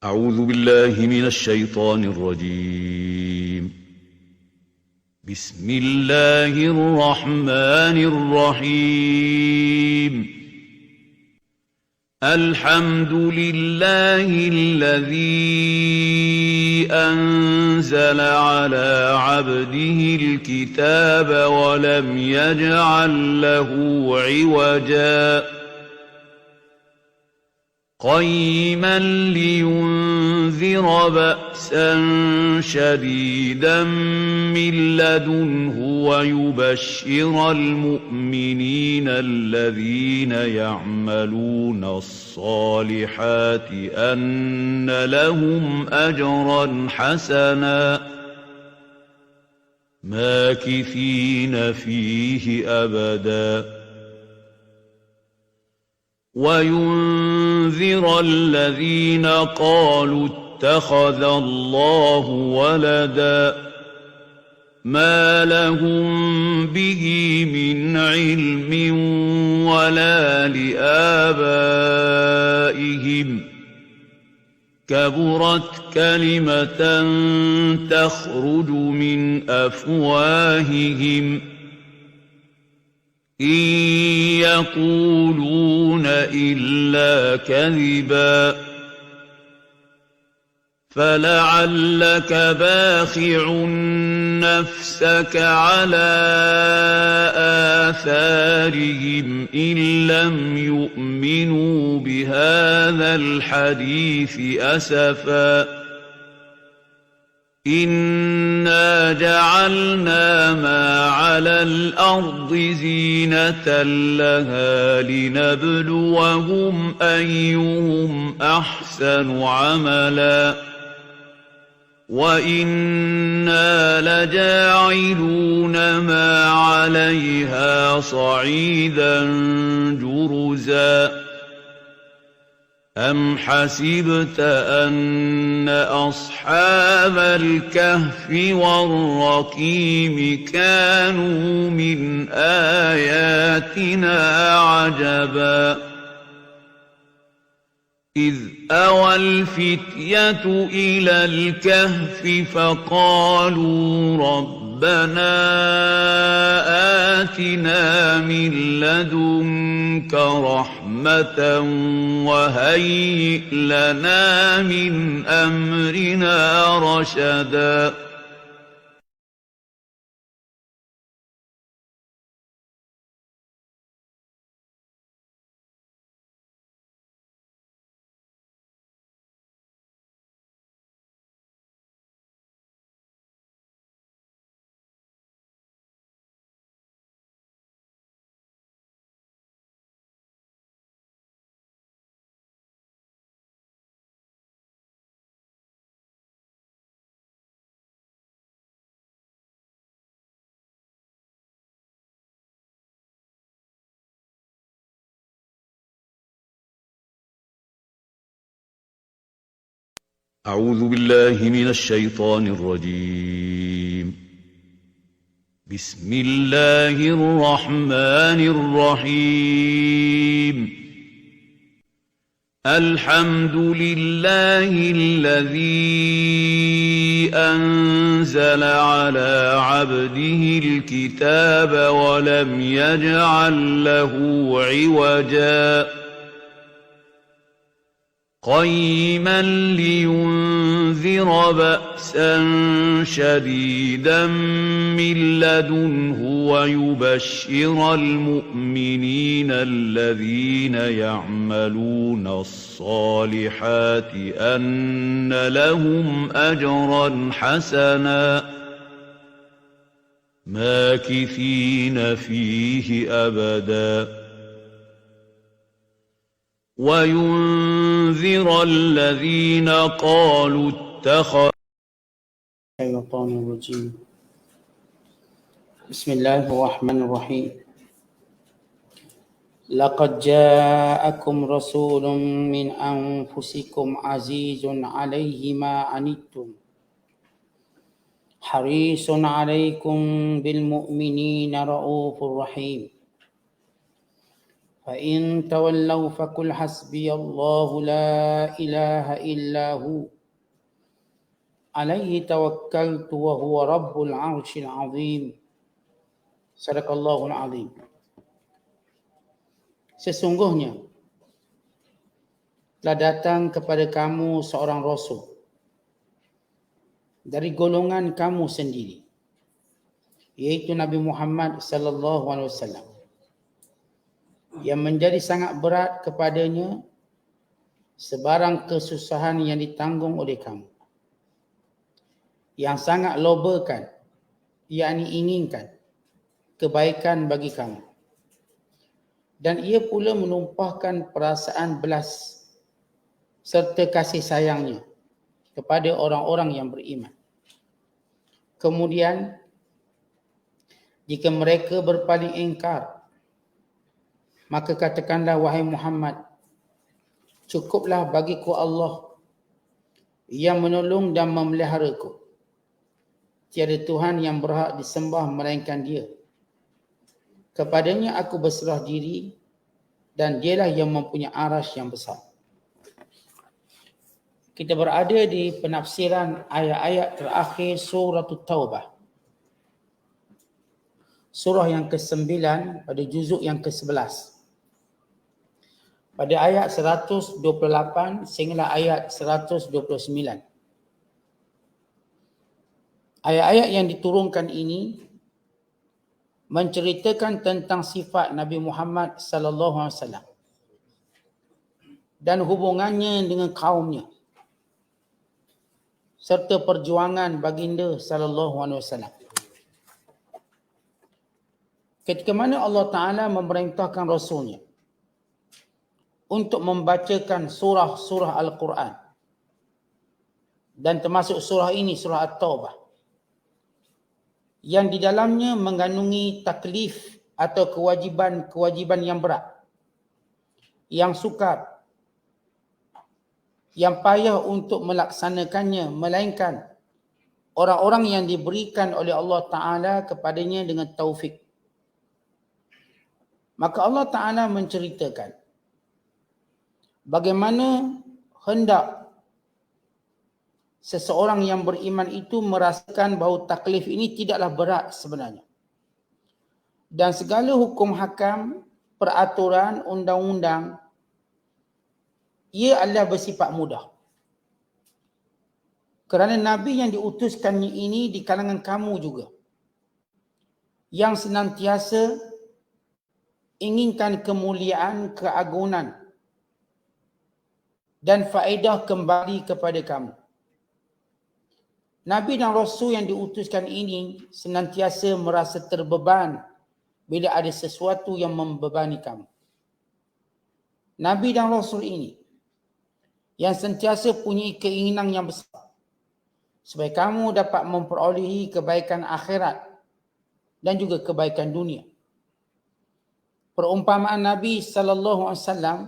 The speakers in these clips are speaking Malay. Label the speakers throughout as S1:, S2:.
S1: أعوذ بالله من الشيطان الرجيم. بسم الله الرحمن الرحيم. الحمد لله الذي أنزل على عبده الكتاب ولم يجعل له عوجا قيما لينذر بأسا شديدا من لدنه ويبشر المؤمنين الذين يعملون الصالحات أن لهم أجرا حسنا ماكثين فيه أبدا وينذر الذين قالوا اتخذ الله ولدا ما لهم به من علم ولا لآبائهم كبرت كلمة تخرج من أفواههم إن يقولون إلا كذبا فلعلك باخع نفسك على آثارهم إن لم يؤمنوا بهذا الحديث أسفا إنا جعلنا ما على الأرض زينة لها لنبلوهم أيهم أحسن عملا وإنا لجاعلون ما عليها صعيدا جرزا أم حسبت أن أصحاب الكهف والرقيم كانوا من آياتنا عجبا إذ أوى الفتية إلى الكهف فقالوا ربنا آتنا من لدنك رحمة وهيئ لنا من أمرنا رشدا أعوذ بالله من الشيطان الرجيم. بسم الله الرحمن الرحيم. الحمد لله الذي أنزل على عبده الكتاب ولم يجعل له عوجا قيما لينذر بأسا شديدا من لدنه ويبشر المؤمنين الذين يعملون الصالحات أن لهم أجرا حسنا ماكثين فيه أبدا وينذر الذين قالوا اتخذ
S2: الشيطان الرجيم. بسم الله الرحمن الرحيم. لقد جاءكم رسول من أنفسكم عزيز عليه ما عنتم حريص عليكم بالمؤمنين رؤوف رحيم فإن تولوا فقل حسبي الله لا إله إلا هو عليه توكلت وهو رب العرش العظيم. Sadaqallahul azim. Sesungguhnya telah datang kepada kamu seorang rasul dari golongan kamu sendiri, yaitu Nabi Muhammad sallallahu alaihi wasallam, yang menjadi sangat berat kepadanya sebarang kesusahan yang ditanggung oleh kamu, yang sangat lobakan, yakni inginkan kebaikan bagi kamu, dan ia pula menumpahkan perasaan belas serta kasih sayangnya kepada orang-orang yang beriman. Kemudian, jika mereka berpaling ingkar, maka katakanlah, wahai Muhammad, cukuplah bagiku Allah yang menolong dan memeliharaku. Tiada Tuhan yang berhak disembah melainkan Dia. Kepadanya aku berserah diri dan Dialah yang mempunyai arasy yang besar. Kita berada di penafsiran ayat-ayat terakhir surah Taubah. Surah yang ke-9 pada juzuk yang ke-11. Pada ayat 128 sehingga ayat 129. Ayat-ayat yang diturunkan ini menceritakan tentang sifat Nabi Muhammad sallallahu alaihi wasallam dan hubungannya dengan kaumnya serta perjuangan baginda sallallahu alaihi wasallam. Ketika mana Allah Ta'ala memerintahkan Rasulnya untuk membacakan surah-surah Al-Quran, dan termasuk surah ini, surah At-Taubah, yang di dalamnya mengandungi taklif atau kewajiban-kewajiban yang berat, yang sukar, yang payah untuk melaksanakannya, melainkan orang-orang yang diberikan oleh Allah Ta'ala kepadanya dengan taufik. Maka Allah Ta'ala menceritakan bagaimana hendak seseorang yang beriman itu merasakan bahawa taklif ini tidaklah berat sebenarnya. Dan segala hukum hakam, peraturan, undang-undang, ia adalah bersifat mudah. Kerana Nabi yang diutuskannya ini di kalangan kamu juga, yang senantiasa inginkan kemuliaan, keagungan dan faedah kembali kepada kamu. Nabi dan Rasul yang diutuskan ini senantiasa merasa terbeban bila ada sesuatu yang membebani kamu. Nabi dan Rasul ini yang sentiasa punya keinginan yang besar supaya kamu dapat memperolehi kebaikan akhirat dan juga kebaikan dunia. Perumpamaan Nabi sallallahu alaihi wasallam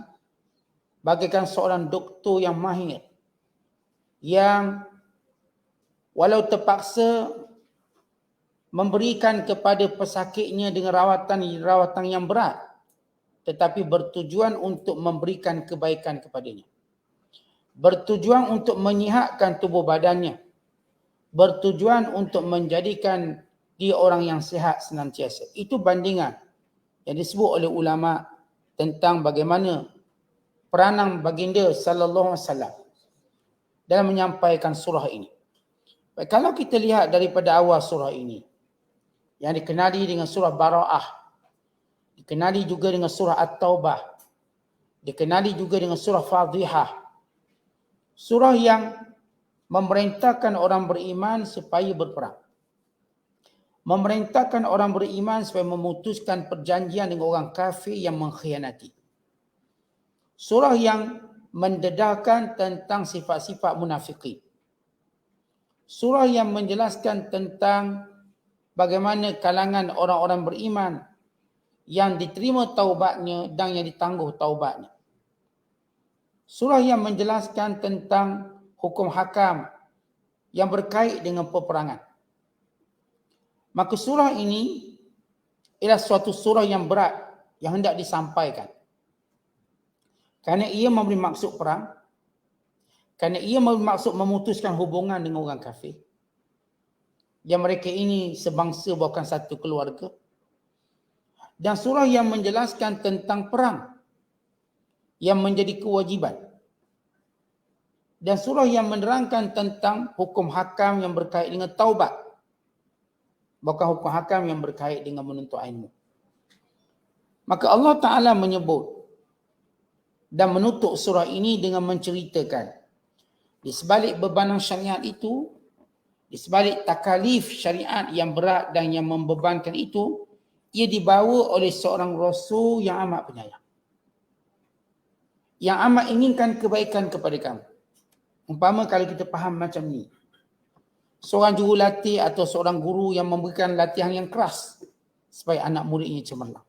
S2: bagaikan seorang doktor yang mahir, yang walau terpaksa memberikan kepada pesakitnya dengan rawatan yang berat, tetapi bertujuan untuk memberikan kebaikan kepadanya. Bertujuan untuk menyihatkan tubuh badannya. Bertujuan untuk menjadikan dia orang yang sihat senantiasa. Itu bandingan yang disebut oleh ulama tentang bagaimana peranan baginda sallallahu alaihi wasallam dalam menyampaikan surah ini. Baik, kalau kita lihat daripada awal surah ini, yang dikenali dengan surah Bara'ah, dikenali juga dengan surah At-Taubah, dikenali juga dengan surah Fadhihah, surah yang memerintahkan orang beriman supaya berperang, memerintahkan orang beriman supaya memutuskan perjanjian dengan orang kafir yang mengkhianati. Surah yang mendedahkan tentang sifat-sifat munafikin. Surah yang menjelaskan tentang bagaimana kalangan orang-orang beriman yang diterima taubatnya dan yang ditangguh taubatnya. Surah yang menjelaskan tentang hukum hakam yang berkait dengan peperangan. Maka surah ini ialah suatu surah yang berat yang hendak disampaikan. Kerana ia memberi maksud perang, kerana ia memberi maksud memutuskan hubungan dengan orang kafir. Yang mereka ini sebangsa bukan satu keluarga. Dan surah yang menjelaskan tentang perang yang menjadi kewajiban. Dan surah yang menerangkan tentang hukum hakam yang berkait dengan taubat. Bukan hukum hakam yang berkait dengan menuntut ilmu. Maka Allah Ta'ala menyebut dan menutup surah ini dengan menceritakan di sebalik bebanan syariat itu, di sebalik takalif syariat yang berat dan yang membebankan itu, ia dibawa oleh seorang Rasul yang amat penyayang. Yang amat inginkan kebaikan kepada kamu. Umpama kalau kita faham macam ni. Seorang jurulatih atau seorang guru yang memberikan latihan yang keras supaya anak muridnya cemerlang.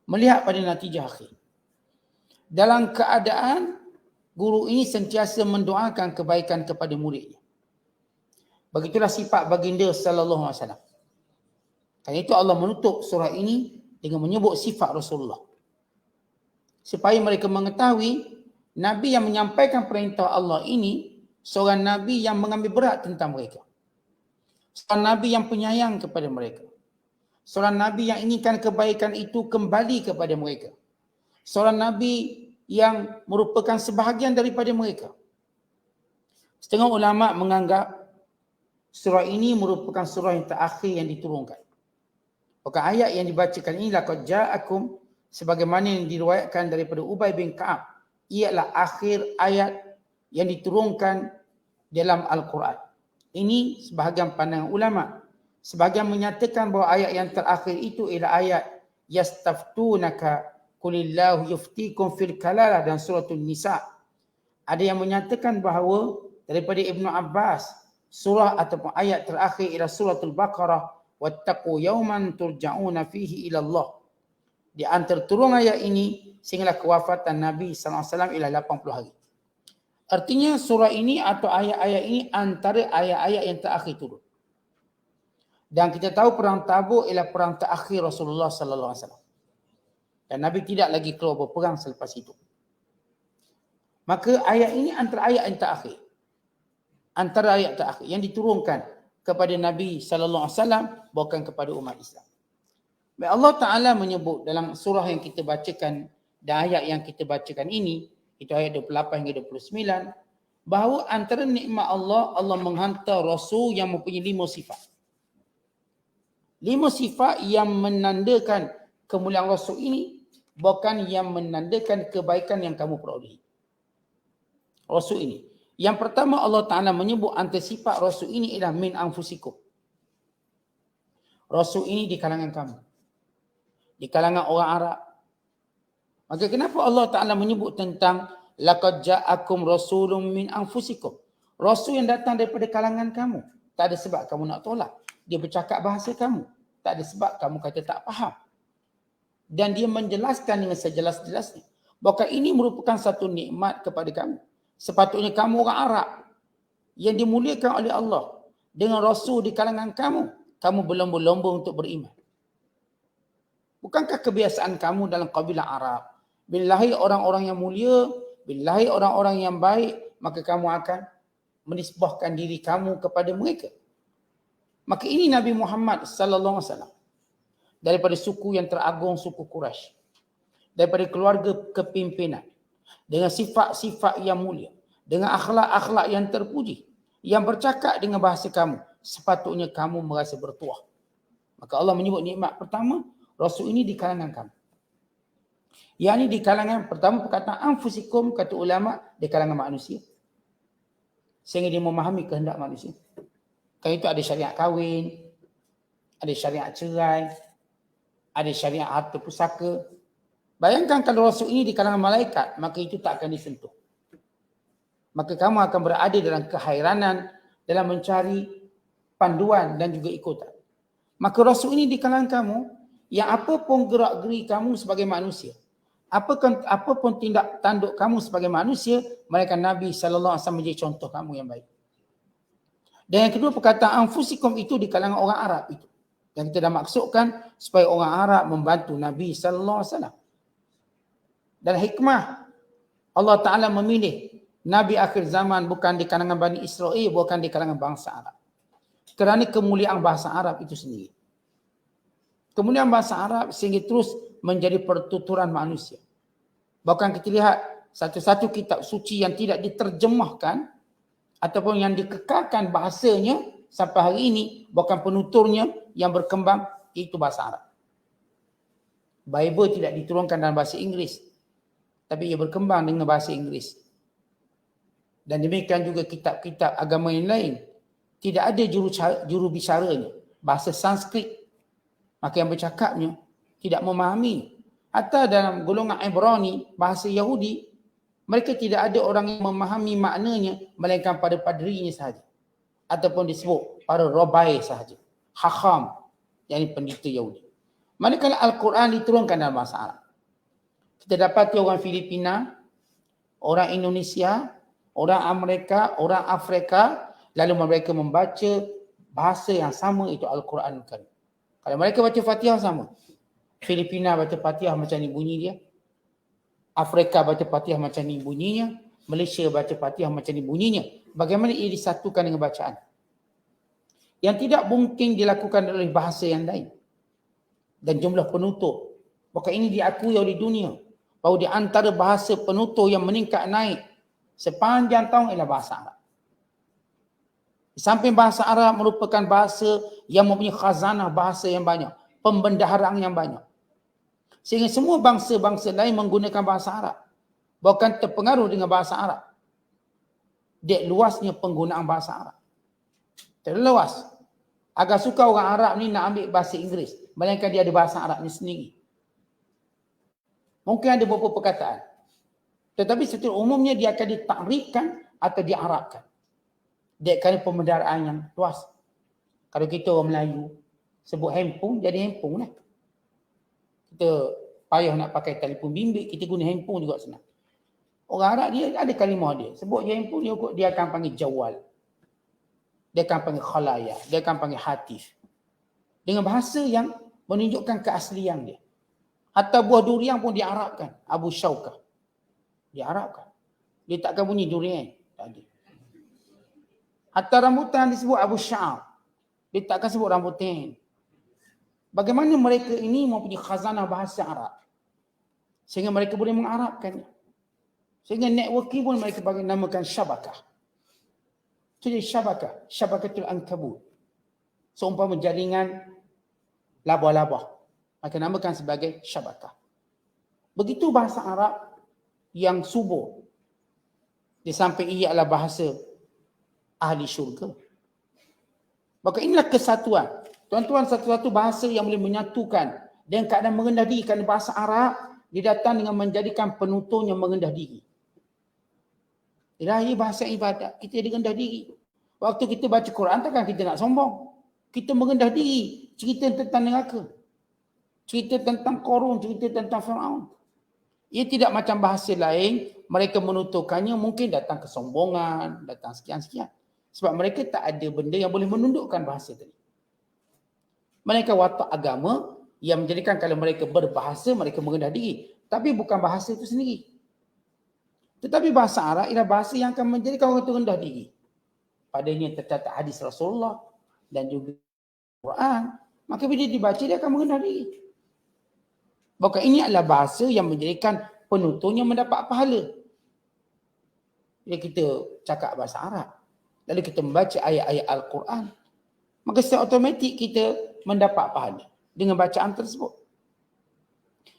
S2: Melihat pada natijah akhir. Dalam keadaan guru ini sentiasa mendoakan kebaikan kepada muridnya. Begitulah sifat baginda sallallahu alaihi wasallam. Kerana itu Allah menutup surah ini dengan menyebut sifat Rasulullah. Supaya mereka mengetahui Nabi yang menyampaikan perintah Allah ini seorang Nabi yang mengambil berat tentang mereka. Seorang Nabi yang penyayang kepada mereka. Seorang Nabi yang inginkan kebaikan itu kembali kepada mereka. Seorang Nabi yang merupakan sebahagian daripada mereka. Setengah ulama menganggap surah ini merupakan surah yang terakhir yang diturunkan. Maka ayat yang dibacakan ini laqad ja'akum sebagaimana yang diriwayatkan daripada Ubay bin Ka'ab, ialah akhir ayat yang diturunkan dalam Al-Quran. Ini sebahagian pandangan ulama. Sebahagian menyatakan bahawa ayat yang terakhir itu ialah ayat yastaftunaka qulillahu yuftikum fil kalalah dan suratul Nisa. Ada yang menyatakan bahawa daripada Ibnu Abbas surah ataupun ayat terakhir ialah suratul Baqarah wattaqu yawman turja'una fihi ila Allah. Di antara turun ayat ini sehinggalah kewafatan Nabi sallallahu alaihi wasallam ialah 80 hari. Artinya surah ini atau ayat-ayat ini antara ayat-ayat yang terakhir turun. Dan kita tahu perang Tabuk ialah perang terakhir Rasulullah sallallahu alaihi wasallam. Dan Nabi tidak lagi keluar berperang selepas itu. Maka ayat ini antara ayat yang terakhir. Antara ayat terakhir yang diturunkan kepada Nabi sallallahu alaihi wasallam bukan kepada umat Islam. Baik, Allah Ta'ala menyebut dalam surah yang kita bacakan dan ayat yang kita bacakan ini, itu ayat 28 hingga 29, bahawa antara nikmat Allah, Allah menghantar Rasul yang mempunyai 5 sifat. 5 sifat yang menandakan kemuliaan Rasul ini, bukan yang menandakan kebaikan yang kamu perolehi. Rasul ini. Yang pertama Allah Ta'ala menyebut antara sifat Rasul ini ialah min anfusikum. Rasul ini di kalangan kamu. Di kalangan orang Arab. Maka kenapa Allah Ta'ala menyebut tentang laqad ja'akum rasulun min anfusikum. Rasul yang datang daripada kalangan kamu. Tak ada sebab kamu nak tolak. Dia bercakap bahasa kamu. Tak ada sebab kamu kata tak faham. Dan dia menjelaskan dengan sejelas-jelasnya. Bahkan ini merupakan satu nikmat kepada kamu. Sepatutnya kamu orang Arab yang dimuliakan oleh Allah. Dengan Rasul di kalangan kamu. Kamu berlomba-lomba untuk beriman. Bukankah kebiasaan kamu dalam kabilah Arab? Bila lahir orang-orang yang mulia, bila lahir orang-orang yang baik, maka kamu akan menisbahkan diri kamu kepada mereka. Maka ini Nabi Muhammad sallallahu alaihi wasallam daripada suku yang teragung, suku Quraisy, daripada keluarga kepimpinan, dengan sifat-sifat yang mulia, dengan akhlak-akhlak yang terpuji, yang bercakap dengan bahasa kamu, sepatutnya kamu merasa bertuah. Maka Allah menyebut nikmat pertama, Rasul ini di kalangan kamu. Yang ini di kalangan, pertama perkataan anfusikum, kata ulama, di kalangan manusia. Sehingga dia memahami kehendak manusia. Kan itu ada syariat kahwin, ada syariat cerai, ada syariat harta pusaka. Bayangkan kalau Rasul ini di kalangan malaikat, maka itu tak akan disentuh. Maka kamu akan berada dalam kehairanan dalam mencari panduan dan juga ikutan. Maka Rasul ini di kalangan kamu, yang apapun gerak-geri kamu sebagai manusia, apapun tindak tanduk kamu sebagai manusia, mereka Nabi sallallahu alaihi wasallam menjadi contoh kamu yang baik. Dan yang kedua, perkataan anfusikum itu di kalangan orang Arab itu. Yang kita dah maksudkan supaya orang Arab membantu Nabi sallallahu alaihi wasallam. Dan hikmah Allah Ta'ala memilih Nabi akhir zaman bukan di kalangan Bani Israel, bukan di kalangan bangsa Arab. Kerana kemuliaan bahasa Arab itu sendiri. Kemuliaan bahasa Arab sehingga terus menjadi pertuturan manusia. Bahkan kita lihat satu-satu kitab suci yang tidak diterjemahkan ataupun yang dikekalkan bahasanya sampai hari ini, bahkan penuturnya yang berkembang itu bahasa Arab. Bible tidak diturunkan dalam bahasa Inggeris, tapi ia berkembang dengan bahasa Inggeris. Dan demikian juga kitab-kitab agama yang lain. Tidak ada juru bicaranya, bahasa Sanskrit. Maka yang bercakapnya tidak memahami. Hatta dalam golongan Ibrani, bahasa Yahudi, mereka tidak ada orang yang memahami maknanya melainkan pada padrinya sahaja. Ataupun disebut para rabai sahaja. Hakam, yakni pendeta Yahudi. Manakala Al-Quran diturunkan dalam bahasa Arab. Kita dapati orang Filipina, orang Indonesia, orang Amerika, orang Afrika, lalu mereka membaca bahasa yang sama, itu Al-Quran kan. Kalau mereka baca Fatihah sama. Filipina baca Fatihah macam ni bunyi dia. Afrika baca Fatihah macam ni bunyinya. Malaysia baca Fatihah macam ni bunyinya. Bagaimana ia disatukan dengan bacaan? Yang tidak mungkin dilakukan oleh bahasa yang lain. Dan jumlah penutur. Maka ini diakui oleh dunia. Bahawa di antara bahasa penutur yang meningkat naik sepanjang tahun ialah bahasa Arab. Di samping bahasa Arab merupakan bahasa yang mempunyai khazanah bahasa yang banyak. Pembendaharaan yang banyak. Sehingga semua bangsa-bangsa lain menggunakan bahasa Arab. Bahkan terpengaruh dengan bahasa Arab. Dek luasnya penggunaan bahasa Arab. Terluas. Agak suka orang Arab ni nak ambil bahasa Inggeris. Melainkan dia ada bahasa Arabnya sendiri. Mungkin ada beberapa perkataan. Tetapi secara umumnya dia akan ditakrifkan atau diarabkan. Dia kerana pembendaharaan yang luas. Kalau kita orang Melayu sebut handphone, jadi handphone lah. Kita payah nak pakai telefon bimbit, kita guna handphone juga senang. Orang Arab dia ada kalimah dia. Sebut je handphone, dia akan panggil jawal. Dia akan panggil khalaya. Dia akan panggil hatif. Dengan bahasa yang menunjukkan keaslian dia. Hatta buah durian pun diarabkan. Abu Syaukah. Diarabkan. Dia takkan bunyi durian. Tak ada. Hatta rambutan disebut Abu Sya'ab. Dia takkan sebut rambutan. Bagaimana mereka ini mempunyai khazanah bahasa Arab. Sehingga mereka boleh mengarabkannya. Sehingga networking pun mereka bagi namakan syabakah. Itu jadi syabakah. Syabakatul Ankabut. Seumpama jaringan laba-laba. Mereka namakan sebagai syabakah. Begitu bahasa Arab yang subur. Di samping ia adalah bahasa ahli syurga. Maka inilah kesatuan. Tuan-tuan, satu-satu bahasa yang boleh menyatukan dengan keadaan merendah diri. Kerana bahasa Arab didatang dengan menjadikan penuturnya merendah diri. Ilahi bahasa ibadat, kita rendah diri. Waktu kita baca Quran, takkan kita nak sombong. Kita merendah diri. Cerita tentang neraka. Cerita tentang Qarun, cerita tentang Fir'aun. Ia tidak macam bahasa lain, mereka menuturkannya mungkin datang kesombongan, datang sekian-sekian. Sebab mereka tak ada benda yang boleh menundukkan bahasa tadi. Mereka watak agama yang menjadikan kalau mereka berbahasa, mereka merendah diri. Tapi bukan bahasa itu sendiri. Tetapi bahasa Arab ialah bahasa yang akan menjadikan orang itu rendah diri. Padanya tercatat hadis Rasulullah dan juga Quran. Maka bila dibaca, dia akan merendah diri. Bahkan ini adalah bahasa yang menjadikan penuturnya mendapat pahala. Bila kita cakap bahasa Arab, lalu kita membaca ayat-ayat Al-Quran, maka secara automatik kita mendapat pahala dengan bacaan tersebut.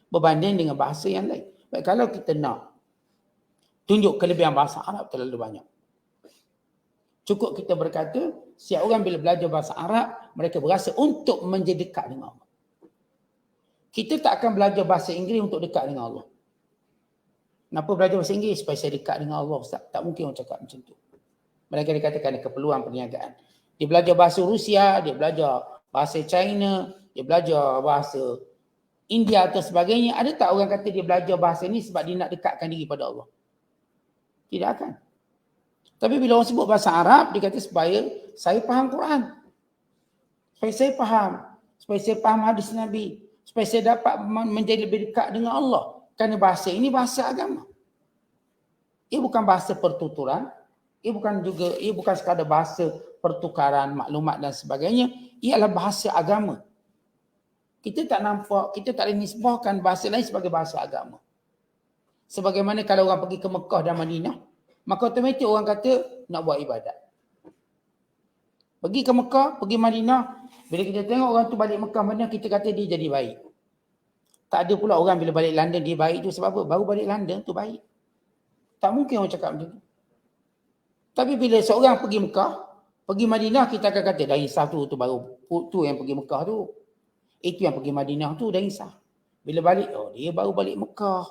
S2: Berbanding dengan bahasa yang lain. Baik, kalau kita nak tunjuk kelebihan bahasa Arab terlalu banyak. Cukup kita berkata, setiap orang bila belajar bahasa Arab, mereka berasa untuk menjadi dekat dengan Allah. Kita tak akan belajar bahasa Inggeris untuk dekat dengan Allah. Kenapa belajar bahasa Inggeris? Supaya saya dekat dengan Allah, Ustaz. Tak mungkin orang cakap macam tu. Mereka dikatakan keperluan perniagaan. Dia belajar bahasa Rusia, dia belajar bahasa China, dia belajar bahasa India atau sebagainya. Ada tak orang kata dia belajar bahasa ni sebab dia nak dekatkan diri pada Allah? Tidak akan. Tapi bila orang sebut bahasa Arab, dia kata supaya saya faham Quran. Supaya saya faham hadis Nabi. Supaya saya dapat menjadi lebih dekat dengan Allah. Kerana bahasa ini bahasa agama. Ia bukan bahasa pertuturan, ia bukan sekadar bahasa pertukaran maklumat dan sebagainya. Ia adalah bahasa agama. Kita tak boleh nisbahkan bahasa lain sebagai bahasa agama. Sebagaimana kalau orang pergi ke Mekah dan Madinah, maka otomatik orang kata nak buat ibadat. Pergi ke Mekah, pergi Madinah, bila kita tengok orang tu balik Mekah Madinah, kita kata dia jadi baik. Tak ada pula orang bila balik London dia baik tu sebab apa? Baru balik London tu baik. Tak mungkin orang cakap macam tu. Tapi bila seorang pergi Mekah, pergi Madinah, kita akan kata dah insaf tu baru tu yang pergi Mekah tu. Itu yang pergi Madinah tu dah insaf. Bila balik, dia baru balik Mekah.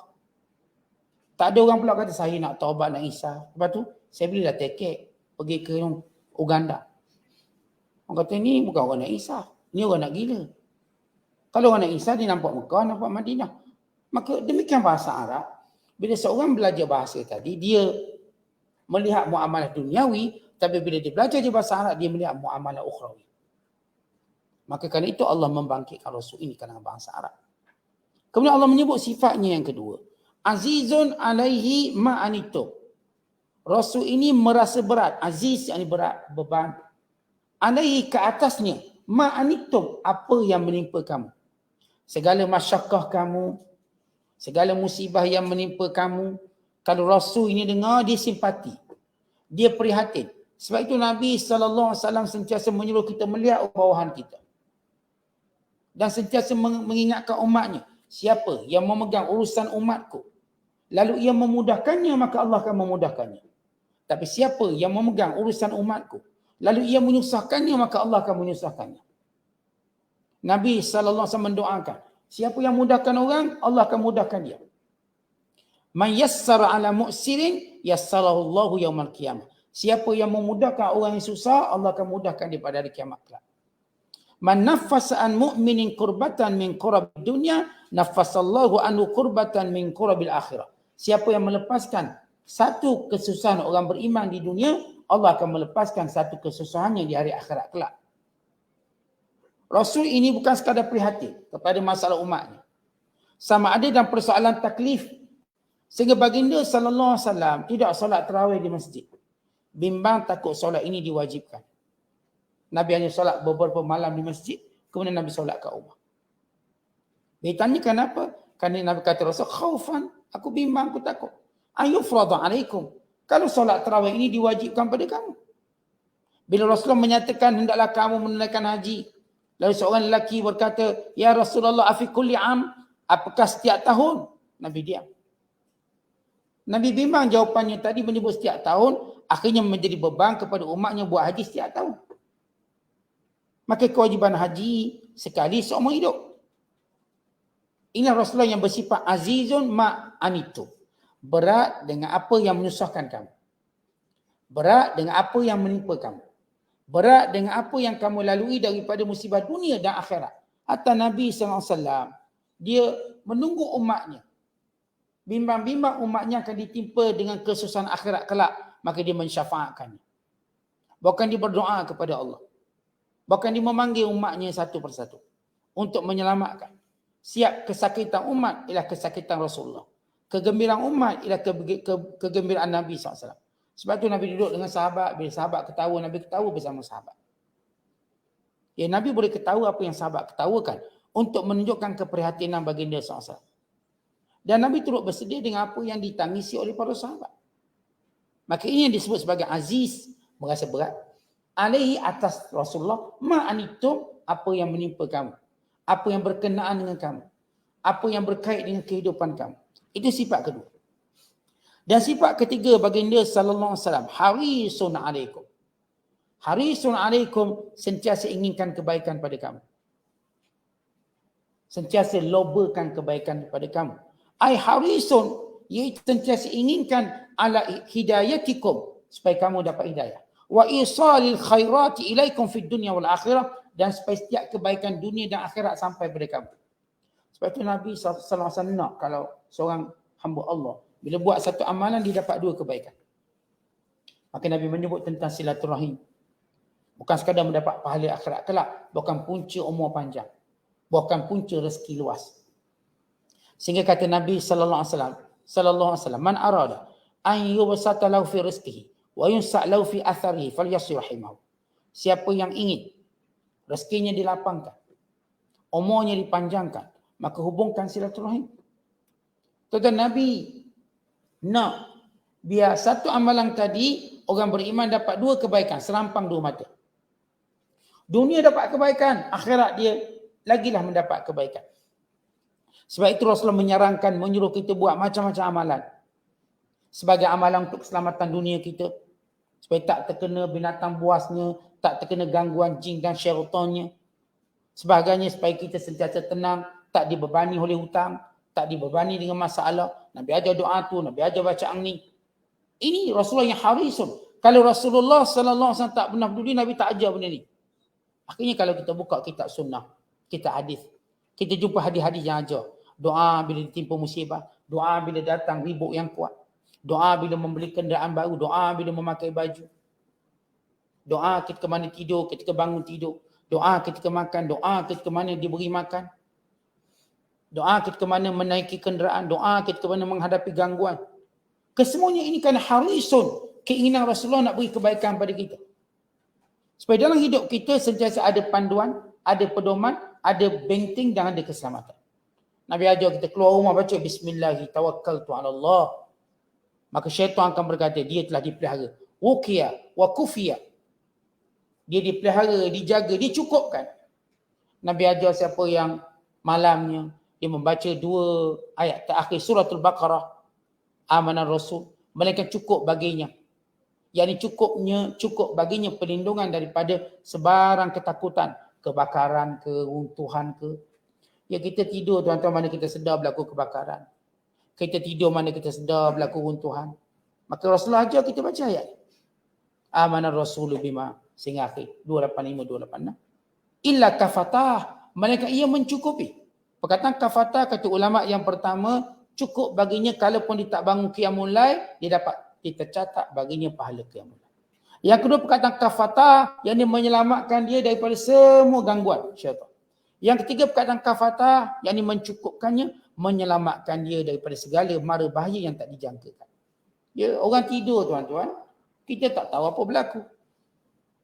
S2: Tak ada orang pula kata saya nak taubat, nak insaf. Lepas tu, saya belilah tiket pergi ke Uganda. Orang kata ni bukan orang nak insaf. Ni orang nak gila. Kalau orang nak insaf, dia nampak Mekah, nampak Madinah. Maka demikian bahasa Arab. Bila seorang belajar bahasa tadi, dia melihat muamalah duniawi, tapi bila dia belajar bahasa Arab, dia melihat muamalah ukhrawi. Maka kerana itu Allah membangkitkan Rasul ini kerana bahasa Arab. Kemudian Allah menyebut sifatnya yang kedua. Azizun alaihi ma'anitum. Rasul ini merasa berat. Aziz yang berat, beban. Alaihi ke atasnya. Ma'anitum, apa yang menimpa kamu. Segala masyakkah kamu, segala musibah yang menimpa kamu, kalau Rasul ini dengar, dia simpati. Dia prihatin. Sebab itu Nabi SAW sentiasa menyuruh kita melihat bawahan kita. Dan sentiasa mengingatkan umatnya. Siapa yang memegang urusan umatku, lalu ia memudahkannya, maka Allah akan memudahkannya. Tapi siapa yang memegang urusan umatku, lalu ia menyusahkannya, maka Allah akan menyusahkannya. Nabi SAW mendoakan, siapa yang mudahkan orang, Allah akan mudahkan dia. Man yassara ala mu'sirin, yassarahu Allahu yaumal qiyamah. Siapa yang memudahkan orang yang susah, Allah akan mudahkan dia pada hari kiamat kelak. Man naffasa an mu'minin kurbatan min kurabil dunya, naffasallahu anhu kurbatan min kurabil akhirah. Siapa yang melepaskan satu kesusahan orang beriman di dunia, Allah akan melepaskan satu kesusahannya di hari akhirat kelak. Rasul ini bukan sekadar prihatin kepada masalah umatnya. Sama ada dalam persoalan taklif. Sehingga baginda SAW tidak solat tarawih di masjid. Bimbang takut solat ini diwajibkan. Nabi hanya solat beberapa malam di masjid. Kemudian Nabi solat kat rumah. Dia tanya kenapa? Kerana Nabi kata Rasul, khaufan. Aku bimbang, aku takut. Ayufradu alaikum. Kalau solat tarawih ini diwajibkan pada kamu. Bila Rasulullah menyatakan hendaklah kamu menunaikan haji. Lalu seorang lelaki berkata, ya Rasulullah afi kulli am. Apakah setiap tahun? Nabi diam. Nabi bimbang jawapannya tadi menyebut setiap tahun. Akhirnya menjadi beban kepada umatnya buat haji setiap tahun. Maka kewajiban haji sekali seumur hidup. Inilah Rasulullah yang bersifat azizun ma'anitu. Berat dengan apa yang menyusahkan kamu. Berat dengan apa yang menimpa kamu. Berat dengan apa yang kamu lalui daripada musibah dunia dan akhirat. Hatta Nabi SAW, dia menunggu umatnya. Bimbang-bimbang umatnya akan ditimpa dengan kesusahan akhirat kelak. Maka dia mensyafaatkannya. Bahkan dia berdoa kepada Allah. Bahkan dia memanggil umatnya satu persatu. Untuk menyelamatkan. Siap kesakitan umat ialah kesakitan Rasulullah. Kegembiraan umat ialah kegembiraan Nabi SAW. Sebab tu Nabi duduk dengan sahabat. Bila sahabat ketawa, Nabi ketawa bersama sahabat. Ya, Nabi boleh ketawa apa yang sahabat ketawakan. Untuk menunjukkan keprihatinan baginda SAW. Dan Nabi turut bersedia dengan apa yang ditangisi oleh para sahabat. Maka ini yang disebut sebagai aziz. Merasa berat. Alaihi atas Rasulullah. Ma'anitum, apa yang menimpa kamu. Apa yang berkenaan dengan kamu. Apa yang berkait dengan kehidupan kamu. Itu sifat kedua. Dan sifat ketiga baginda sallallahu alaihi wasallam, harisun alaikum. Harisun alaikum, sentiasa inginkan kebaikan pada kamu. Sentiasa lobakan kebaikan kepada kamu. Ai harisun, iaitu sentiasa inginkan ala hidayatikum, supaya kamu dapat hidayah. Wa isalil khairati ilaikum fid dunya wal akhirah, dan supaya setiap kebaikan dunia dan akhirat sampai pada kamu. Sebab itu Nabi SAW nak kalau seorang hamba Allah, bila buat satu amalan, dia dapat dua kebaikan. Maka Nabi menyebut tentang silaturahim. Bukan sekadar mendapat pahala akhirat kelak, bukan punca umur panjang. Bukan punca rezeki luas. Sehingga kata Nabi sallallahu alaihi wasallam, man arada an yubsata lahu fi rizqihi wa yunsa' lahu fi atharihi falyasil rahimahu. Siapa yang ingin rezekinya dilapangkan, umurnya dipanjangkan, maka hubungkan silaturahim. Tuan Nabi nak biar satu amalan tadi orang beriman dapat dua kebaikan, serampang dua mata. Dunia dapat kebaikan, akhirat dia lagilah mendapat kebaikan. Sebab itu Rasulullah menyarankan, menyuruh kita buat macam-macam amalan. Sebagai amalan untuk keselamatan dunia kita. Supaya tak terkena binatang buasnya, tak terkena gangguan jin dan syaitannya. Sebagainya supaya kita sentiasa tenang, tak dibebani oleh hutang, tak dibebani dengan masalah. Nabi ajar doa tu, Nabi ajar bacaan ni. Ini Rasulullah yang harisun. Kalau Rasulullah sallallahu alaihi wasallam tak pernah peduli, Nabi tak ajar benda ni. Akhirnya kalau kita buka kitab sunnah, kitab hadis, kita jumpa hadis-hadis yang ajar. Doa bila ditimpa musibah, doa bila datang ribut yang kuat, doa bila membeli kenderaan baru, doa bila memakai baju, doa ketika mana tidur, ketika bangun tidur, doa ketika makan, doa ketika mana diberi makan, doa ketika mana menaiki kenderaan, doa ketika mana menghadapi gangguan. Kesemuanya ini kan harisun, keinginan Rasulullah nak beri kebaikan pada kita. Supaya dalam hidup kita sentiasa ada panduan, ada pedoman, ada benteng dan ada keselamatan. Nabi ajar kita keluar rumah baca bismillah tawakkaltu ala Allah. Maka syaitan akan berkata dia telah dipelihara. Wuqiya wa kufiya. Dia dipelihara, dijaga, dicukupkan. Nabi ajar siapa yang malamnya dia membaca 2 ayat terakhir suratul Baqarah, amanar Rasul, mereka cukup baginya. Yang cukup baginya perlindungan daripada sebarang ketakutan, kebakaran ke, runtuhan ke. Ya kita tidur tuan-tuan, mana kita sedar berlaku kebakaran. Kita tidur mana kita sedar berlaku runtuhan. Maka Rasulullah ajar kita baca ayat. Amanar Rasulu bima, sehingga akhir 285, 286. Illa kafatah, mereka ia mencukupi. Perkataan kafatah kata ulama yang pertama, cukup baginya kalaupun dia tak bangun qiyamul lail, dia dapat tercatat baginya pahala qiyamul lail. Yang kedua perkataan kafatah, yang dia menyelamatkan dia daripada semua gangguan syaitan. Yang ketiga perkataan kafatah, yang ini mencukupkannya, menyelamatkan dia daripada segala mara bahaya yang tak dijangkakan. Ya, orang tidur tuan-tuan, kita tak tahu apa berlaku.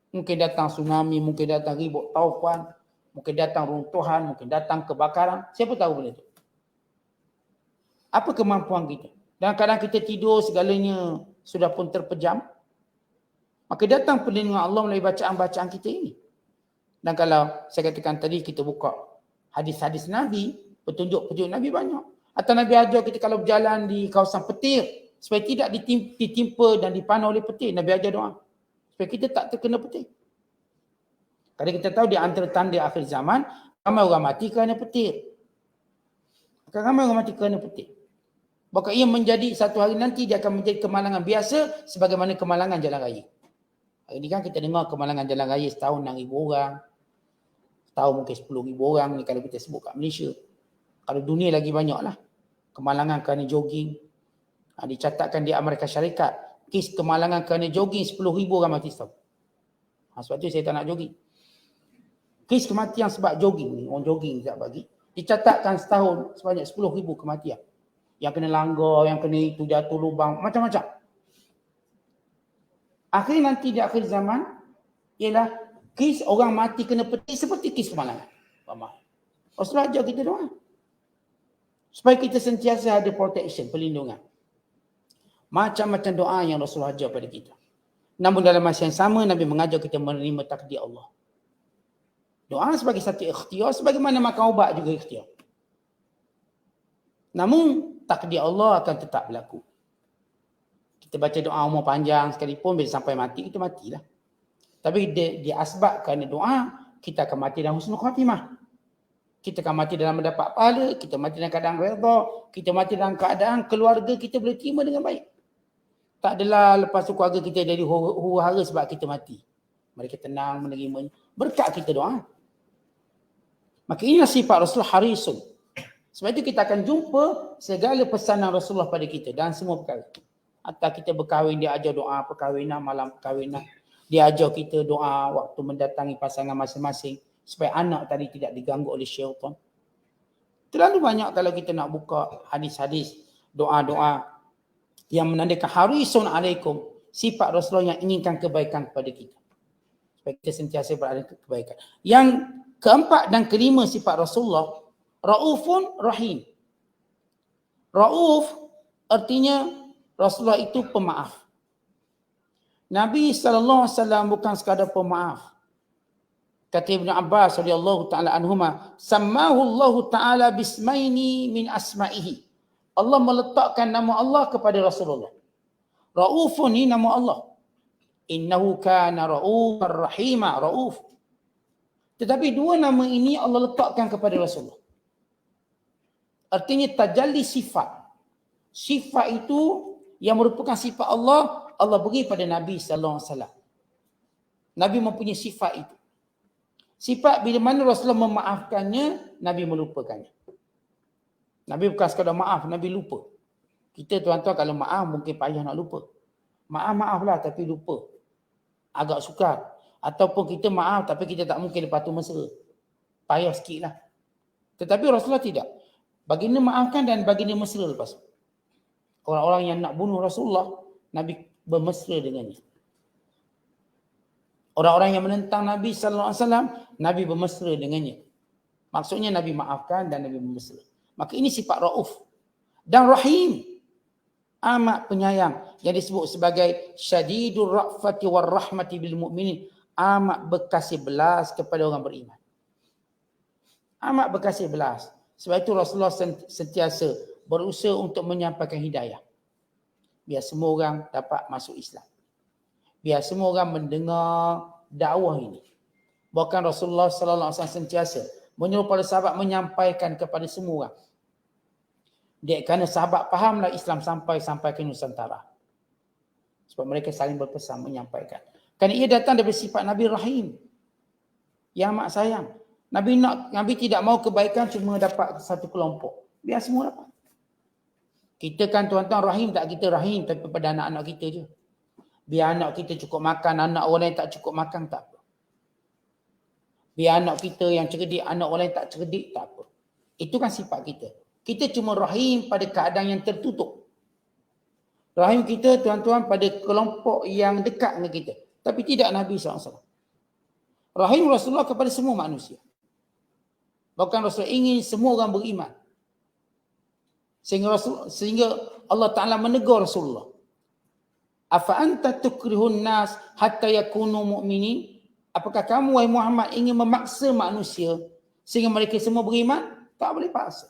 S2: Mungkin datang tsunami, mungkin datang ribut taufan, mungkin datang runtuhan, mungkin datang kebakaran. Siapa tahu benda itu? Apa kemampuan kita? Dan kadang kita tidur segalanya sudah pun terpejam. Maka datang perlindungan Allah melalui bacaan-bacaan kita ini. Dan kalau saya katakan tadi kita buka hadis-hadis Nabi, petunjuk-petunjuk Nabi banyak. Atau Nabi ajar kita kalau berjalan di kawasan petir, supaya tidak ditimpa dan dipanah oleh petir, Nabi ajar doa. Supaya kita tak terkena petir. Kadang kita tahu di antara tanda akhir zaman, ramai orang mati kerana petir. Ramai orang mati kerana petir. Bahkan ia menjadi satu hari nanti dia akan menjadi kemalangan biasa sebagaimana kemalangan jalan raya. Hari ini kan kita dengar kemalangan jalan raya setahun 6,000 orang. Setahun mungkin 10,000 orang ni kalau kita sebut kat Malaysia. Kalau dunia lagi banyak lah. Kemalangan kerana jogging. Dicatatkan di Amerika Syarikat. Kes kemalangan kerana jogging 10,000 orang mati setahun. Sebab tu saya tak nak jogging. Kes kematian sebab jogging ni, orang jogging tak bagi. Dicatatkan setahun sebanyak 10,000 kematian. Yang kena langgar, yang kena itu jatuh lubang, macam-macam. Akhirnya nanti di akhir zaman, ialah kes orang mati kena petir seperti kes kemalangan. Rasulullah ajar kita doa. Supaya kita sentiasa ada protection, perlindungan. Macam-macam doa yang Rasulullah ajar pada kita. Namun dalam masa yang sama, Nabi mengajar kita menerima takdir Allah. Doa sebagai satu ikhtiar, sebagaimana makan ubat juga ikhtiar. Namun, takdir Allah akan tetap berlaku. Kita baca doa umur panjang sekalipun, bila sampai mati, kita matilah. Tapi dia asbab kerana doa, kita akan mati dalam husnul khatimah. Kita akan mati dalam mendapat pahala, kita mati dalam keadaan redha, kita mati dalam keadaan keluarga kita boleh terima dengan baik. Tak adalah lepas tu keluarga kita jadi huru-hara sebab kita mati. Mereka tenang menerimanya. Berkat kita doa. Maka inilah sifat Rasulullah harisun. Sebab itu kita akan jumpa segala pesanan Rasulullah pada kita dan semua perkara. Atau kita berkahwin, dia ajar doa perkahwinan, malam perkahwinan. Dia ajar kita doa waktu mendatangi pasangan masing-masing. Supaya anak tadi tidak diganggu oleh syaitan. Terlalu banyak kalau kita nak buka hadis-hadis, doa-doa yang menandakan harisun alaikum, sifat Rasulullah yang inginkan kebaikan kepada kita. Supaya kita sentiasa berada di kebaikan. Yang keempat dan kelima sifat Rasulullah, Raufun Rahim. Rauf artinya Rasulullah itu pemaaf. Nabi SAW bukan sekadar pemaaf. Kata Ibn Abbas radhiyallahu ta'ala anhuma, sammahu Allah ta'ala bismaini min asma'ihi. Allah meletakkan nama Allah kepada Rasulullah. Raufun ni nama Allah. Innahu kana raufar rahima, Rauf. Tetapi dua nama ini Allah letakkan kepada Rasulullah. Artinya tajalli sifat. Sifat itu yang merupakan sifat Allah, Allah beri pada Nabi sallallahu alaihi wasallam. Nabi mempunyai sifat itu. Sifat bila mana Rasulullah memaafkannya, Nabi melupakannya. Nabi bukan sekadar maaf, Nabi lupa. Kita tuan-tuan kalau maaf mungkin payah nak lupa. Maaf-maaflah tapi lupa. Agak sukar. Ataupun kita maaf tapi kita tak mungkin lepas tu mesra. Payah sikit lah. Tetapi Rasulullah tidak. Baginda maafkan dan baginda mesra lepas tu. Orang-orang yang nak bunuh Rasulullah, Nabi bermesra dengannya. Orang-orang yang menentang Nabi sallallahu alaihi wasallam, Nabi bermesra dengannya. Maksudnya Nabi maafkan dan Nabi bermesra. Maka ini sifat Rauf. Dan Rahim, amat penyayang, yang disebut sebagai syadidur ra'fati war rahmati bil mu'minin, amat berkasih belas kepada orang beriman. Amat berkasih belas. Sebab itu Rasulullah sentiasa berusaha untuk menyampaikan hidayah. Biar semua orang dapat masuk Islam. Biar semua orang mendengar dakwah ini. Bahkan Rasulullah sallallahu alaihi wasallam sentiasa menyuruh para sahabat menyampaikan kepada semua orang. Kerana sahabat fahamlah Islam sampai ke Nusantara. Sebab mereka saling berpesan menyampaikan. Kerana ia datang dari sifat Nabi Rahim. Yang amat sayang. Nabi tidak mau kebaikan cuma dapat satu kelompok. Biar semua dapat. Kita kan tuan-tuan Rahim, tak kita Rahim tapi pada anak-anak kita je. Biar anak kita cukup makan, anak orang lain tak cukup makan, tak apa. Biar anak kita yang cerdik, anak orang lain tak cerdik, tak apa. Itu kan sifat kita. Kita cuma Rahim pada keadaan yang tertutup. Rahim kita tuan-tuan pada kelompok yang dekat dengan kita. Tapi tidak Nabi SAW. Rahim Rasulullah kepada semua manusia. Bahkan Rasulullah ingin semua orang beriman. Sehingga Allah Ta'ala menegur Rasulullah. Afa anta tukrihun nas hatta yakunu mu'minin? Apakah kamu wahai Muhammad ingin memaksa manusia sehingga mereka semua beriman? Tak boleh paksa.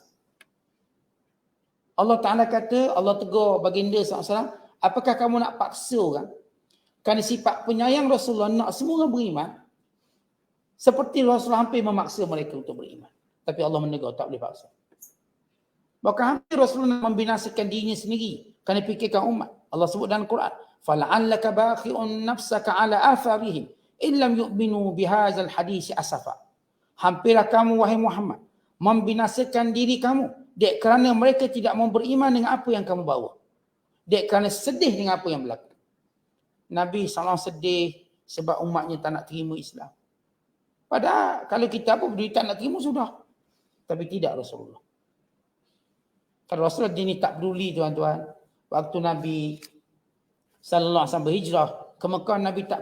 S2: Allah Ta'ala kata, Allah tegur baginda SAW, apakah kamu nak paksa orang? Kerana sifat penyayang Rasulullah nak semua orang beriman. Seperti Rasulullah hampir memaksa mereka untuk beriman. Tapi Allah menegur, tak boleh paksa. Bahkan hampir Rasulullah nak membinasakan dirinya sendiri kerana fikirkan umat. Allah sebut dalam Quran, fala'allaka bakhi'un nafsaka ala atharihim illam yu'minu bihadzal hadisi asafa. Hampirlah kamu wahai Muhammad membinasakan diri kamu dek kerana mereka tidak mau beriman dengan apa yang kamu bawa. Dek kerana sedih dengan apa yang berlaku. Nabi SAW sedih sebab umatnya tak nak terima Islam. Padahal kalau kita apa berdiri tak nak terima sudah. Tapi tidak Rasulullah. Kalau Rasulullah ini tak peduli tuan-tuan. Waktu Nabi sallallahu alaihi wasallam berhijrah ke Mekah, Nabi tak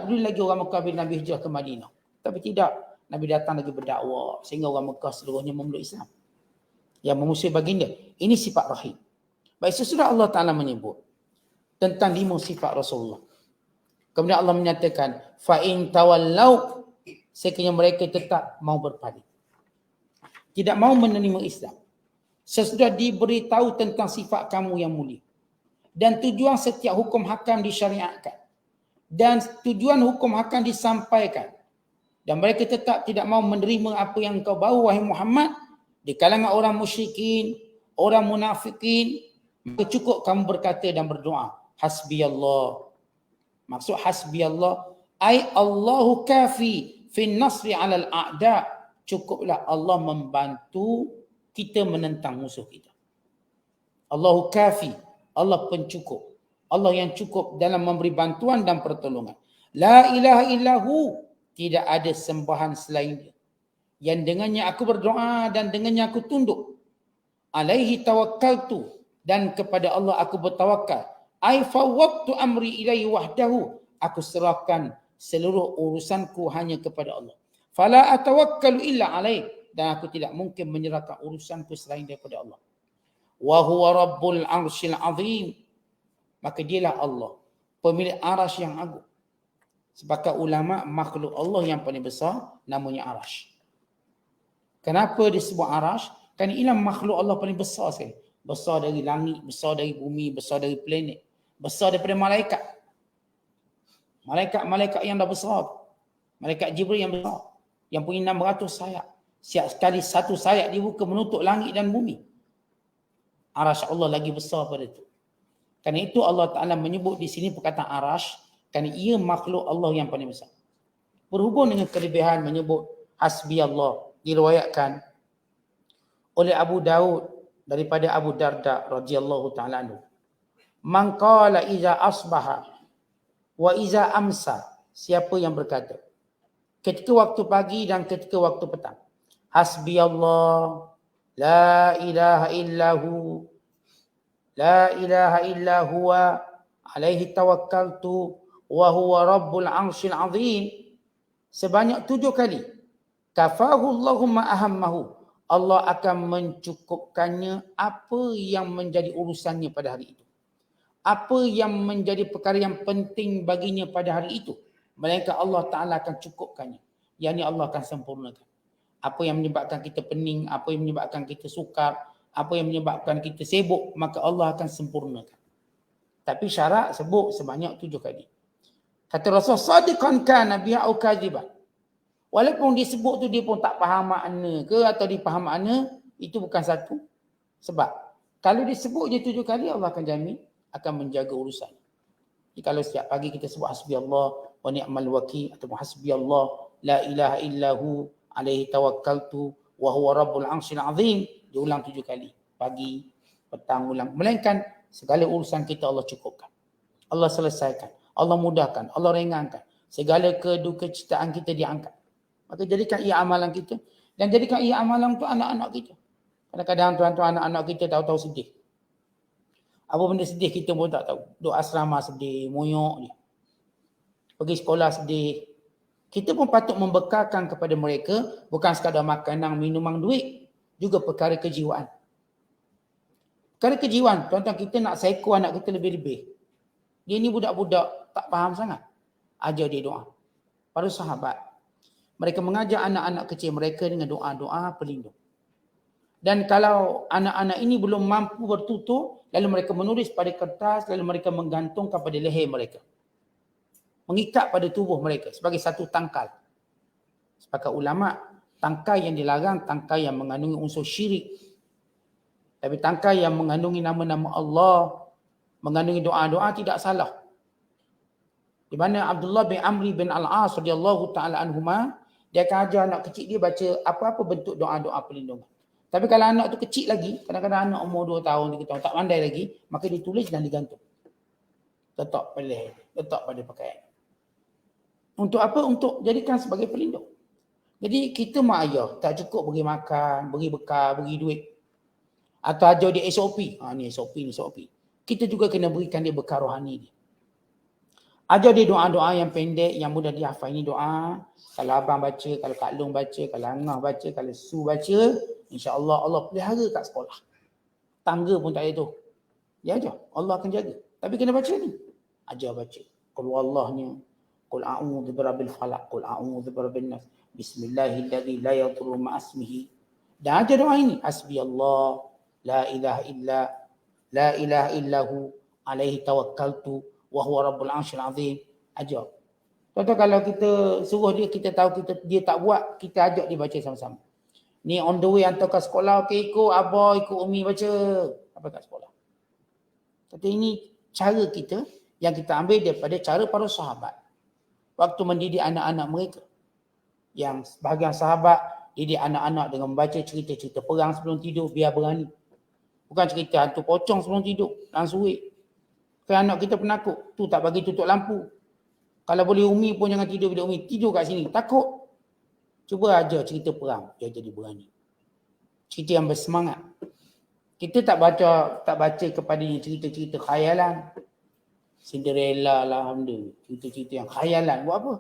S2: peduli lagi orang Mekah bila Nabi hijrah ke Madinah. Tapi tidak, Nabi datang lagi berdakwah sehingga orang Mekah seluruhnya memeluk Islam. Yang memusuhi baginda. Ini sifat Rahim. Baik, sesudah Allah Ta'ala menyebut tentang 5 sifat Rasulullah. Kemudian Allah menyatakan, fa'in tawallau, sekiranya mereka tetap mau berpaling. Tidak mau menerima Islam. Sesudah diberitahu tentang sifat kamu yang mulia. Dan tujuan setiap hukum hakam disyariatkan. Dan tujuan hukum hakam disampaikan. Dan mereka tetap tidak mau menerima apa yang kau bawa wahai Muhammad. Di kalangan orang musyrikin, orang munafikin. Maka cukup kamu berkata dan berdoa. Hasbiyallah. Maksud hasbiyallah. Ay Allahu kafi fin nasri alal a'da. Cukuplah Allah membantu kita menentang musuh kita. Allahu kafi. Allah pencukup. Allah yang cukup dalam memberi bantuan dan pertolongan. La ilaha illahu. Tidak ada sembahan selain dia. Yang dengannya aku berdoa dan dengannya aku tunduk. Alaihi tawakkaltu. Dan kepada Allah aku bertawakal. Ai fawwadtu amri ilaihi wahdahu. Aku serahkan seluruh urusanku hanya kepada Allah. Fala atawakkalu illa alaih. Dan aku tidak mungkin menyerahkan urusanku selain daripada Allah. Wa huwa rabbul arsyil azim. Maka dialah Allah, pemilik arasy yang agung. Sepakat ulama, makhluk Allah yang paling besar namanya arasy. Kenapa disebut arasy? Kerana ialah makhluk Allah paling besar sekali. Besar dari langit, besar dari bumi, besar dari planet, besar daripada malaikat. Malaikat yang dah besar. Malaikat Jibril yang besar, yang punya 600 sayap. Setiap sekali satu sayap dibuka menutup langit dan bumi. Arasy Allah lagi besar pada itu. Kerana itu Allah Ta'ala menyebut di sini perkataan arasy, kerana ia makhluk Allah yang paling besar. Berhubung dengan kelebihan menyebut hasbi Allah, diriwayatkan oleh Abu Daud daripada Abu Darda radhiyallahu ta'ala anhu. Man qala iza asbaha wa iza amsa. Siapa yang berkata ketika waktu pagi dan ketika waktu petang, hasbi Allah, la ilaha illahu, la ilaha illa huwa, alaihi tawakkaltu, wa huwa rabbul arsyil azim, sebanyak 7 kali, kafahu Allahumma ahammahu, Allah akan mencukupkannya apa yang menjadi urusannya pada hari itu. Apa yang menjadi perkara yang penting baginya pada hari itu, melainkan Allah Ta'ala akan cukupkannya. Yang ini Allah akan sempurnakan. Apa yang menyebabkan kita pening, apa yang menyebabkan kita sukar, apa yang menyebabkan kita sibuk, maka Allah akan sempurnakan. Tapi syarat sebut sebanyak 7 kali. Kata Rasul, sadiqan kana biha au kadhiban. Walaupun disebut tu dia pun tak faham makna ke atau dipaham makna, itu bukan satu sebab. Kalau disebut je 7 kali, Allah akan jamin akan menjaga urusan. Jadi kalau setiap pagi kita sebut hasbi Allah wa ni'mal wakil atau hasbi Allah la ilaha illahu alaihi tawakkaltu wa huwa rabbul arsyil azim, diulang 7 kali. Pagi, petang, ulang. Melainkan segala urusan kita Allah cukupkan. Allah selesaikan. Allah mudahkan. Allah ringankan. Segala keduka citaan kita diangkat. Maka jadikan ia amalan kita. Dan jadikan ia amalan untuk anak-anak kita. Kadang-kadang tuan-tuan anak-anak kita tahu-tahu sedih. Apa benda sedih kita pun tak tahu. Duduk asrama sedih, moyok je. Pergi sekolah sedih. Kita pun patut membekalkan kepada mereka bukan sekadar makanan, minuman, duit. Juga perkara kejiwaan. Perkara kejiwaan, tuan-tuan kita nak psycho anak kita lebih-lebih. Dia ni budak-budak tak faham sangat. Ajar dia doa. Para sahabat, mereka mengajar anak-anak kecil mereka dengan doa-doa pelindung. Dan kalau anak-anak ini belum mampu bertutur, lalu mereka menulis pada kertas, lalu mereka menggantungkan pada leher mereka. Mengikat pada tubuh mereka sebagai satu tangkal. Sepakat ulama, tangkai yang dilarang, tangkai yang mengandungi unsur syirik. Tapi tangkai yang mengandungi nama-nama Allah, mengandungi doa-doa tidak salah. Di mana Abdullah bin Amri bin Al-As radhiyallahu ta'ala anhuma, dia akan ajar anak kecil dia baca apa-apa bentuk doa-doa perlindungan. Tapi kalau anak tu kecil lagi, kadang-kadang anak umur 2 tahun, 3 tahun, tak pandai lagi, maka ditulis dan digantung. Letak pada leher, letak pada pakaian. Untuk apa? Untuk jadikan sebagai pelindung. Jadi kita mak ayah tak cukup bagi makan, bagi bekal, bagi duit. Atau ajar dia SOP. Ni SOP, ni SOP. Kita juga kena berikan dia bekal rohani dia. Ajar dia doa-doa yang pendek, yang mudah dihafal. Ini doa, kalau abang baca, kalau Kak Long baca, kalau Angah baca, kalau Su baca, insya-Allah Allah pelihara kat sekolah. Tangga pun tak ada tu. Dia ajar, Allah akan jaga. Tapi kena baca ni. Ajar baca. Qul wallahnya, qul a'udzu birabbil falaq, qul a'udzu birabbin nas. Bismillahilladzi la yadurru ma'asmihi. Dan ajar doa ini, hasbiyallah, la ilaha illahu, alaihi tawakkaltu, wa huwa rabbul arsyil azim. Ajar. Contoh kalau kita suruh dia, kita tahu dia tak buat, kita ajak dia baca sama-sama. Ni on the way hantar ke sekolah, okey ikut abah, ikut umi baca. Apa kat sekolah. Kata ini cara kita yang kita ambil daripada cara para sahabat. Waktu mendidik anak-anak mereka. Yang sebahagian sahabat didik anak-anak dengan membaca cerita-cerita perang sebelum tidur biar berani. Bukan cerita hantu pocong sebelum tidur, langsung suik. Kalau anak kita penakut, tu tak bagi tutup lampu. Kalau boleh umi pun jangan tidur bila umi tidur kat sini, takut. Cuba ajar cerita perang, dia jadi berani. Cerita yang bersemangat. Kita tak baca kepadanya cerita-cerita khayalan. Cinderella lah, cerita-cerita yang khayalan. Buat apa?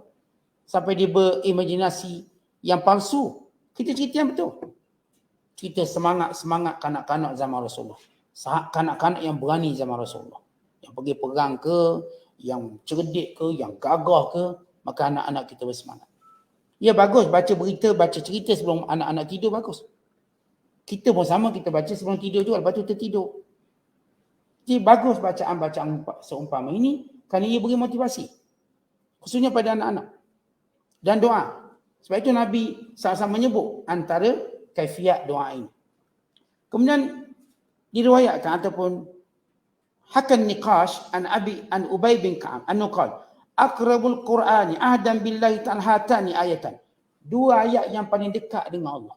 S2: Sampai dia berimajinasi yang palsu. Kita cerita yang betul. Cerita semangat kanak-kanak zaman Rasulullah. Kanak-kanak yang berani zaman Rasulullah. Yang pergi perang ke, yang cerdik ke, yang gagah ke, maka anak-anak kita bersemangat. Ya bagus baca berita, baca cerita sebelum anak-anak tidur, bagus. Kita pun sama, kita baca sebelum tidur juga, lepas tu tertidur. Jadi bagus bacaan-bacaan seumpama ini kerana ia beri motivasi. Khususnya pada anak-anak. Dan doa. Sebab itu Nabi SAW menyebut antara kaifiat doa ini. Kemudian diriwayatkan ataupun hakan niqash an Ubay bin Ka'ab annahu qala aqrabul Qur'ani ahdan billahi ta'ala hatani ayatan. Dua ayat yang paling dekat dengan Allah.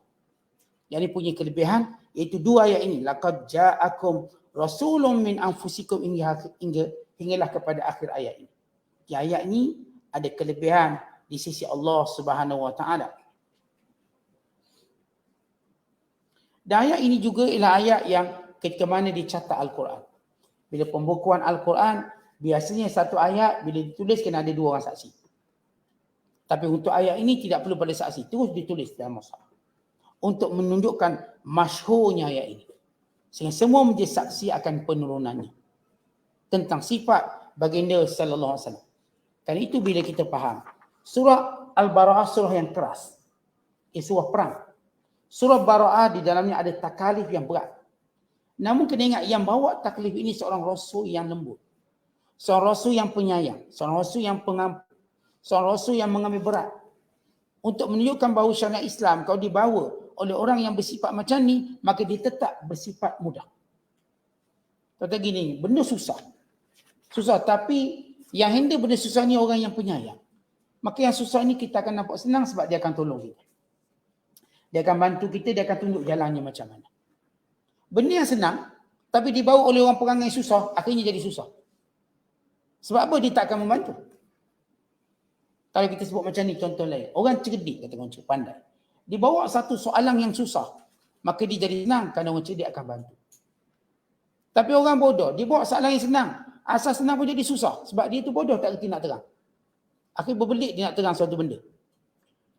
S2: Yang ini punya kelebihan iaitu dua ayat ini. Laqad ja'akum rasulun min anfusikum hinggalah kepada akhir ayat ini. Di ayat ini ada kelebihan di sisi Allah Subhanahu wa taala. Dan ayat ini juga ialah ayat yang ketika mana dicatat Al-Quran. Bila pembukuan Al-Quran, biasanya satu ayat bila ditulis kena ada dua orang saksi. Tapi untuk ayat ini tidak perlu pada saksi, terus ditulis dalam mushaf. Untuk menunjukkan masyhurnya ayat ini. Sehingga semua menjadi saksi akan penurunannya. Tentang sifat baginda sallallahu alaihi wasallam. Dan itu bila kita faham. Surah Al-Bara'ah surah yang keras. Surah perang. Surah Bara'ah di dalamnya ada takalif yang berat. Namun kena ingat yang bawa taklif ini seorang rasul yang lembut. Seorang rasul yang penyayang. Seorang rasul yang pengampun. Seorang rasul yang mengambil berat. Untuk menunjukkan bahawa syariat Islam kalau dibawa oleh orang yang bersifat macam ni, maka dia tetap bersifat mudah. Kata gini, benda susah. Susah, tapi yang handle benda susah ni orang yang penyayang. Maka yang susah ni kita akan nampak senang sebab dia akan tolong kita. Dia akan bantu kita, dia akan tunjuk jalannya macam mana. Benda yang senang, tapi dibawa oleh orang perangai susah, akhirnya jadi susah. Sebab apa? Dia tak akan membantu. Kalau kita sebut macam ni contoh lain. Orang cerdik, kata orang cerdik, pandai. Dibawa satu soalan yang susah, maka dia jadi senang kerana orang cerdik akan bantu. Tapi orang bodoh, dia bawa soalan yang senang. Asal senang pun jadi susah. Sebab dia tu bodoh, tak kerti nak terang. Akhirnya berbelit dia nak terang suatu benda.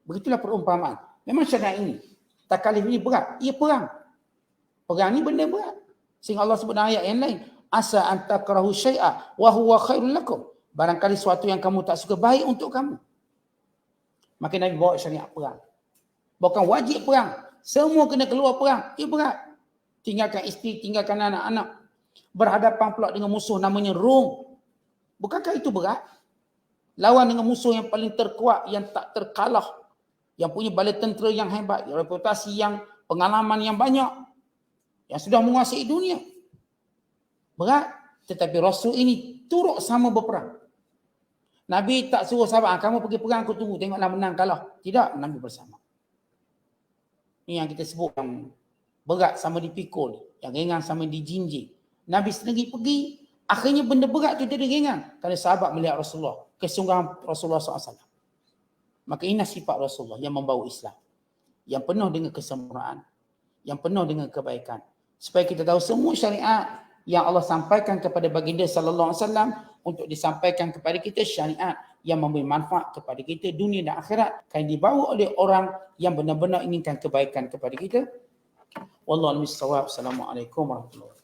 S2: Begitulah perumpamaan. Memang syariat ini, takalif ini berat. Ia perang. Perang ni benda berat. Sehingga Allah sebut dalam ayat yang lain. Asa antakrahu syai'a wa huwa khairul lakum. Barangkali sesuatu yang kamu tak suka baik untuk kamu. Maka Nabi bawa syariat perang. Bukan wajib perang. Semua kena keluar perang. Ia berat. Tinggalkan isteri, tinggalkan anak-anak. Berhadapan pula dengan musuh namanya Rom. Bukankah itu berat? Lawan dengan musuh yang paling terkuat, yang tak terkalah. Yang punya bala tentera yang hebat. Reputasi yang, pengalaman yang banyak. Yang sudah menguasai dunia. Berat. Tetapi Rasul ini turut sama berperang. Nabi tak suruh sahabat, kamu pergi perang, aku tunggu, tengoklah menang kalah. Tidak, Nabi bersama. Ini yang kita sebut yang berat sama dipikul, yang ringan sama dijinjing. Nabi sendiri pergi, akhirnya benda berat itu jadi ringan. Kerana sahabat melihat Rasulullah, kesungguhan Rasulullah SAW. Maka ini sifat Rasulullah yang membawa Islam. Yang penuh dengan kesempurnaan. Yang penuh dengan kebaikan. Supaya kita tahu semua syariat yang Allah sampaikan kepada baginda sallallahu alaihi wasallam untuk disampaikan kepada kita syariat yang memberi manfaat kepada kita dunia dan akhirat, kan dibawa oleh orang yang benar-benar inginkan kebaikan kepada kita. Wallahu a'lam bissawab. Assalamualaikum warahmatullahi wabarakatuh.